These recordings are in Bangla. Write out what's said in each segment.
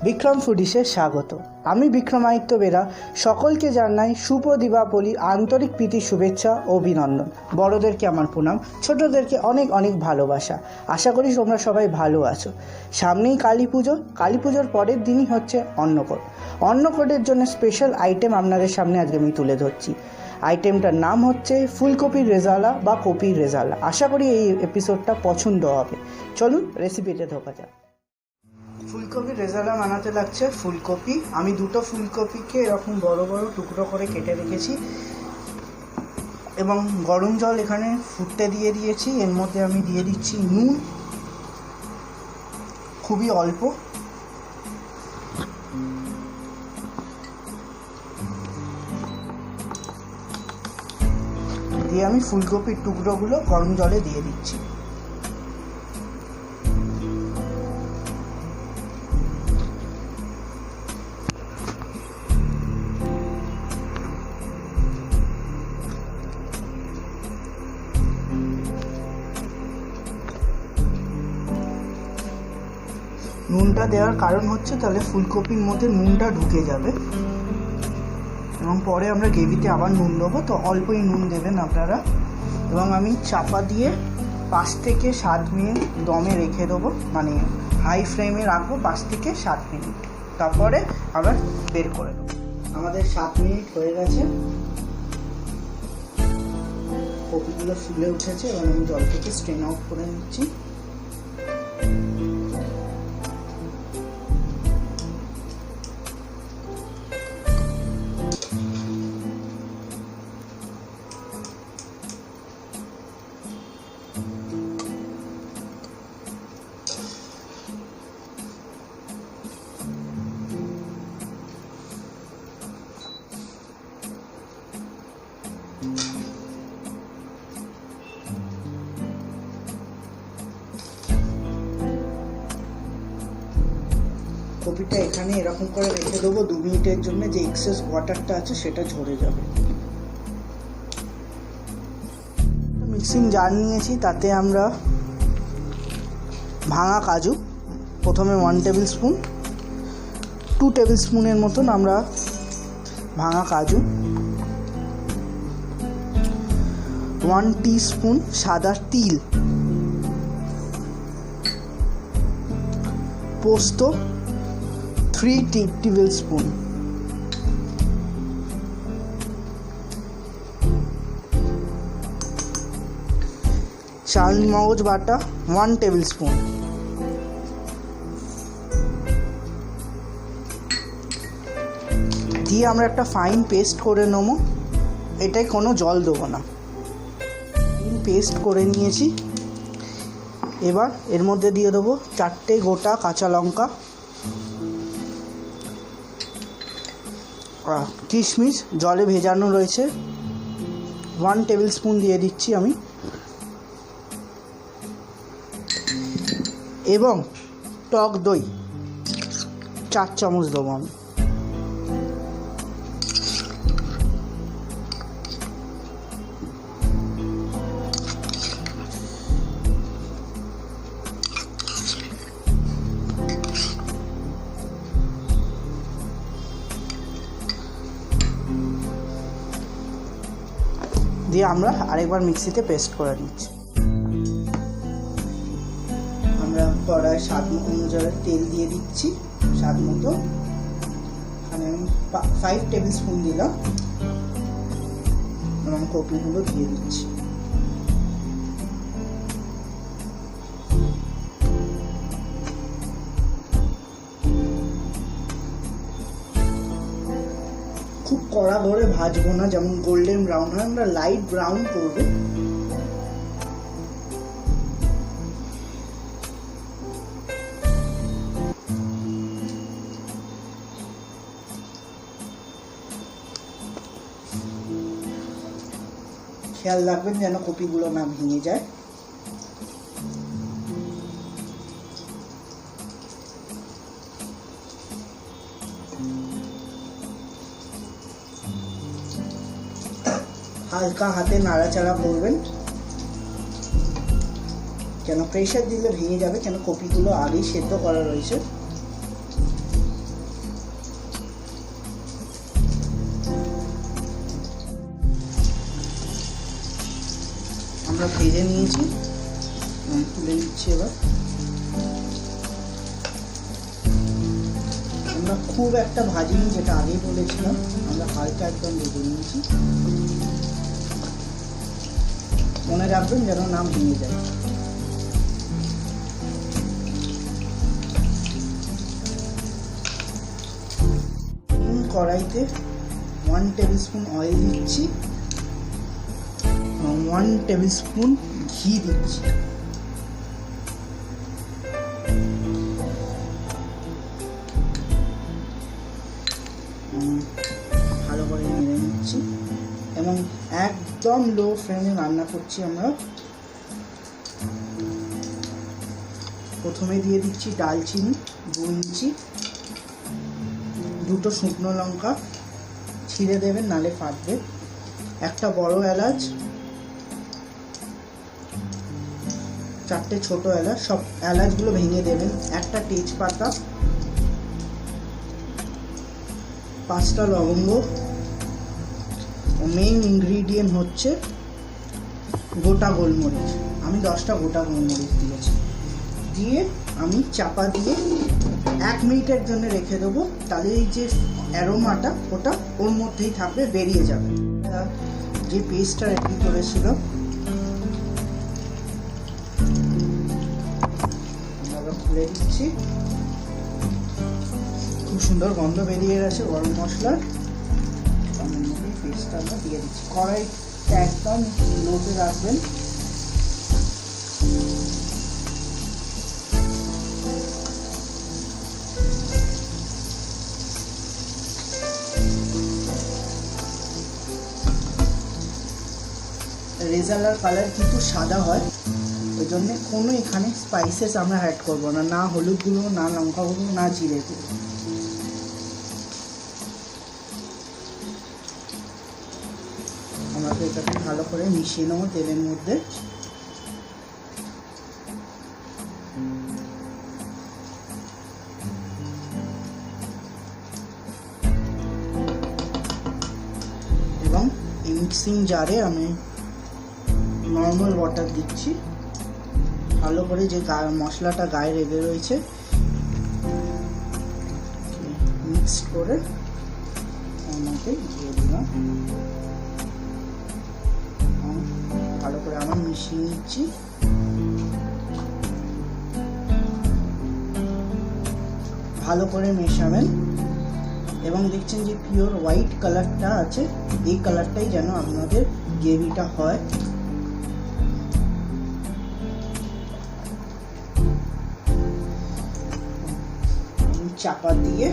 বিক্রম ফুডিসে স্বাগত। আমি বিক্রমাদিত্য বেরা সকলকে জানাই শুভ দীপাবলির আন্তরিক প্রীতি শুভেচ্ছা ও অভিনন্দন। বড়দেরকে আমার প্রণাম, ছোটদেরকে অনেক অনেক ভালোবাসা। আশা করি তোমরা সবাই ভালো আছো। সামনেই কালী পুজো, কালী পুজোর পরের দিনই হচ্ছে অন্নকূট। অন্নকূটের জন্য স্পেশাল আইটেম আপনাদের সামনে আজকে আমি তুলে ধরছি। আইটেমটার নাম হচ্ছে ফুলকপির রেজালা বা কপির রেজালা। আশা করি এই এপিসোডটা পছন্দ হবে। চলুন রেসিপিতে ঢোকা যাক। ফুলকপির রেজালা বানাতে লাগছে ফুলকপি। আমি দুটো ফুলকপিকে এরকম বড় বড় টুকরো করে কেটে রেখেছি এবং গরম জল এখানে ফুটতে দিয়ে দিয়েছি। এর মধ্যে আমি দিয়ে দিচ্ছি নুন, খুবই অল্প, দিয়ে আমি ফুলকপির টুকরোগুলো গরম জলে দিয়ে দিচ্ছি। নুনটা দেওয়ার কারণ হচ্ছে তাহলে ফুলকপির মধ্যে নুনটা ঢুকে যাবে এবং পরে আমরা গ্রেভিতে আবার নুন দেবো, তো অল্পই নুন দেবেন আপনারা। এবং আমি চাপা দিয়ে 5 থেকে 7 মিনিট দমে রেখে দেবো, মানে হাই ফ্লেমে রাখবো 5 থেকে 7 মিনিট, তারপরে আবার বের করে দেবো। আমাদের 7 মিনিট হয়ে গেছে, কপিগুলো ফুলে উঠেছে এবং আমি জল থেকে স্ট্রেন আউট করে নিচ্ছি। কপিটা এখানে এরকম করে রেখে দেবো 2 মিনিটের জন্য, যে এক্সেস ওয়াটারটা আছে সেটা ঝরে যাবে। মিক্সিং জার নিয়েছি, তাতে আমরা ভাঙা কাজু প্রথমে 1 টেবিল স্পুন, 2 টেবিল স্পুনের মতন আমরা ভাঙা কাজু, 1 টিস্পুন সাদা তিল, পোস্ত 3 টেবিল স্পুন, চাল মগজ বাটা 1 টেবিল স্পুন, দিয়ে আমরা একটা ফাইন পেস্ট করে নেবো। এটাই কোনো জল দেবো না, পেস্ট করে নিয়েছি। এবার এর মধ্যে দিয়ে দেবো 4টে গোটা কাঁচা লঙ্কা, কিশমিশ জলে ভেজানো রয়েছে 1 টেবিল স্পুন দিয়ে দিচ্ছি আমি, এবং টক দই 4 চামচ দেবো আমি। দিয়ে আমরা আরেকবার মিক্সিতে পেস্ট করে নিচ্ছি। আমরা কড়াই স্বাদ অনুযায়ী তেল দিয়ে দিচ্ছি, স্বাদ মতো। এখানে আমি 5 টেবিল স্পুন দিলাম এবং কপিগুলো দিয়ে দিচ্ছি। খুব কড়া করে ভাজবো না, যেমন গোল্ডেন ব্রাউন হয়, আমরা লাইট ব্রাউন করবো। খেয়াল রাখবেন যেন কপিগুলো না ভেঙে যায়। হালকা হাতে নাড়াচাড়া করবেন, কেন প্রেশার দিলে ভেঙে যাবে, কেন কপিগুলো আগেই সেদ্ধ করা রয়েছে। ভেজে নিয়েছি, তুলে নিচ্ছি। এবার আমরা খুব একটা ভাজিনি, যেটা আগেই বলেছিলাম, আমরা হালকা একদম ভেজে নিয়েছি। মনে রাখবেন যেন না ভেঙে যায়। কড়াইতে 1 টেবিল স্পুন অয়েল দিচ্ছি, 1 টেবিল স্পুন ঘি দিচ্ছি। ভালো করে নেড়ে নিচ্ছি এবং একদম লো ফ্লেমে রান্না করছি আমরা। প্রথমে দিয়ে দিচ্ছি দালচিনি 2 ইঞ্চি, 2টো শুকনো লঙ্কা ছিঁড়ে দেবেন, নালে ফাটবে, একটা বড় এলাচ, 4টে ছোট এলাচ, সব এলাচগুলো ভেঙে দেবেন, একটা তেজপাতা, 5টা লবঙ্গ, মেইন ইনগ্রিডিয়েন্ট হচ্ছে গোটা গোলমরিচ। আমি 10টা গোটা গোলমরিচ দিয়েছি। দিয়ে আমি চাপা দিয়ে 1 মিনিটের জন্য রেখে দেবো, তাহলে এই যে অ্যারোমাটা ওটা ওর মধ্যেই থাকবে, বেরিয়ে যাবে। যে পেস্টটা রেডি করেছিল আমরা খুলে দিচ্ছি। খুব সুন্দর গন্ধ বেরিয়ে গেছে গরম মশলার। পেস্টটা আমরা দিয়ে দিচ্ছি। কড়াইটা একদম লোতে রাখবেন। রেজালার কালার কিন্তু সাদা হয়, ওই জন্য কোনো এখানে স্পাইসেস আমরা অ্যাড করবো না, না হলুদ গুঁড়ো, না লঙ্কা গুঁড়ো, না জিরে গুঁড়ো। আমাকে এটাকে ভালো করে মিশিয়ে নেবো তেলের মধ্যে। এবং এই মিক্সিং জারে আমি নর্মাল ওয়াটার দিচ্ছি, ভালো করে যে মশলাটা গায়ে লেগে রয়েছে মিক্স করে আমাকে দিয়ে দিলাম। ভালো করে আমার মিশিয়ে নিচ্ছি। ভালো করে মেশাবেন এবং দেখছেন যে পিওর হোয়াইট কালারটা আছে, এই কালারটাই যেন আপনাদের গ্রেভিটা হয়। চাপা দিয়ে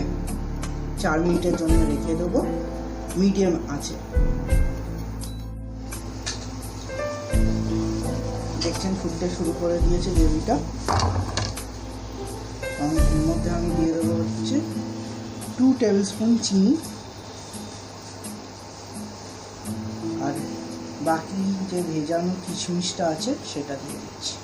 4 মিনিটের জন্য রেখে দেবো মিডিয়াম আছে। দেখছেন ফুটতে শুরু করে দিয়েছে গ্রেভিটা। এর মধ্যে আমি দিয়ে দেবো হচ্ছে 2 টেবিল স্পুন চিনি, আর বাকি যে ভেজানো কিশমিশটা আছে সেটা দিয়ে দিচ্ছি।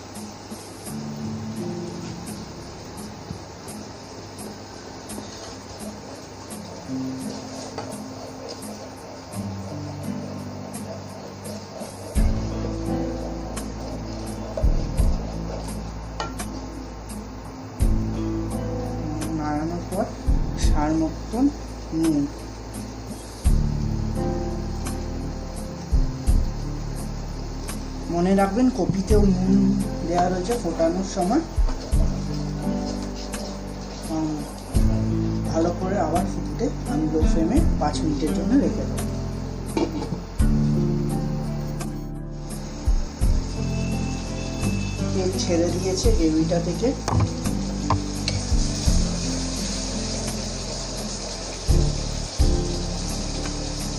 নাড়ানোর পর সার মতন নুন, মনে রাখবেন কপিতেও নুন দেওয়া রয়েছে ফোটানোর সময়। ভালো করে আবার ফুটতে আমি লো ফ্লেমে 5 মিনিটের জন্য রেখে দেবো। তেল ছেড়ে দিয়েছে গ্রেভিটা থেকে।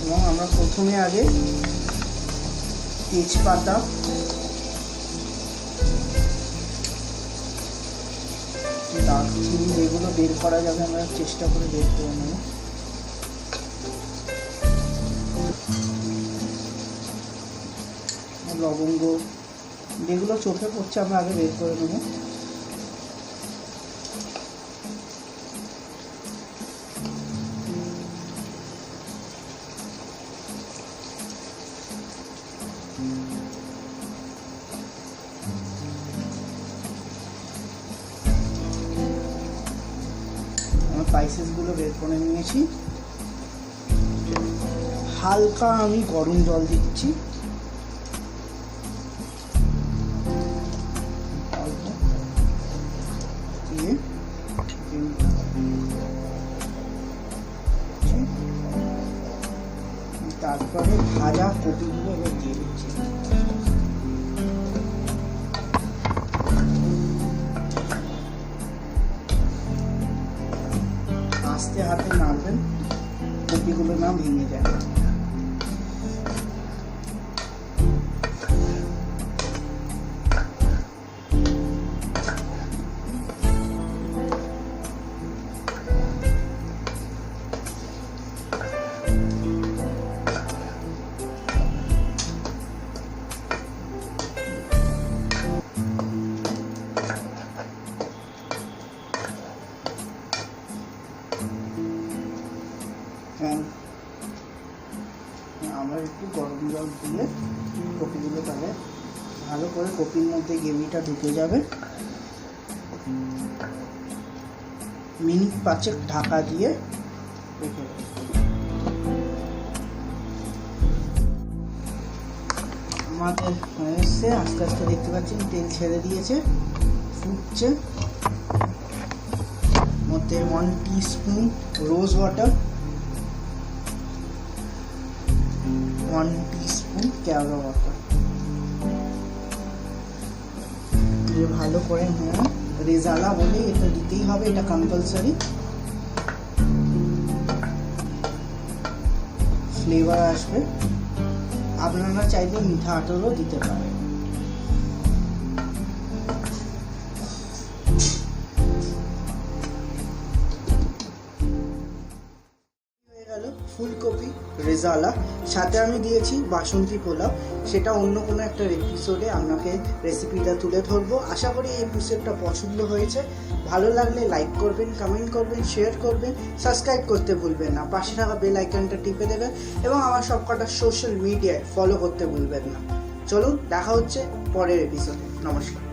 এবং আমরা প্রথমে আগে তেজপাতা, দারচিনি এগুলো বের করা যাবে, আমরা চেষ্টা করে বের করে নেব। লবঙ্গ যেগুলো চোখে পড়ছে আমরা আগে বের করে নেব। স্পাইসেসগুলো বের করে নিয়েছি। হালকা আমি গরম জল দিচ্ছি, দিয়ে তারপরে ভাজা কপিগুলো এবার দিয়ে দিচ্ছি। আস্তে হাতে নাড়বেন, কপিগুলো না ভেঙে যায়। আমার একটু গরম জল দিয়ে কপিগুলো তাহলে ভালো করে কপির মধ্যে গ্রেভিটা ঢুকে যাবে। মিনিট 5 ঢাকা দিয়ে রেখে দেবো। আমাদের হয়ে এসছে, আস্তে আস্তে দেখতে পাচ্ছেন তেল ছেড়ে দিয়েছে, ফুটছে। মধ্যে 1 টিস্পুন রোজ ওয়াটার, 1 টিস্পুন কেওড়া ওয়াটার দিয়ে ভালো করে রেজালা বলে এটা দিতেই হবে, এটা কম্পালসারি। ফ্লেভার আসবে, আপনারা চাইলে মিঠা আতরও দিতে পারেন। ফুলকপি রেজালা, সাথে আমি দিয়েছি বাসন্তী পোলাও, সেটা অন্য কোনো একটা এপিসোডে আপনাকে রেসিপিটা তুলে ধরবো। আশা করি এই এপিসোডটা পছন্দ হয়েছে। ভালো লাগলে লাইক করবেন, কমেন্ট করবেন, শেয়ার করবেন, সাবস্ক্রাইব করতে ভুলবেন না, পাশে থাকা বেল আইকনটা টিপে দেবেন এবং আমার সবকটা সোশ্যাল মিডিয়ায় ফলো করতে ভুলবেন না। চলুন, দেখা হচ্ছে পরের এপিসোডে। নমস্কার।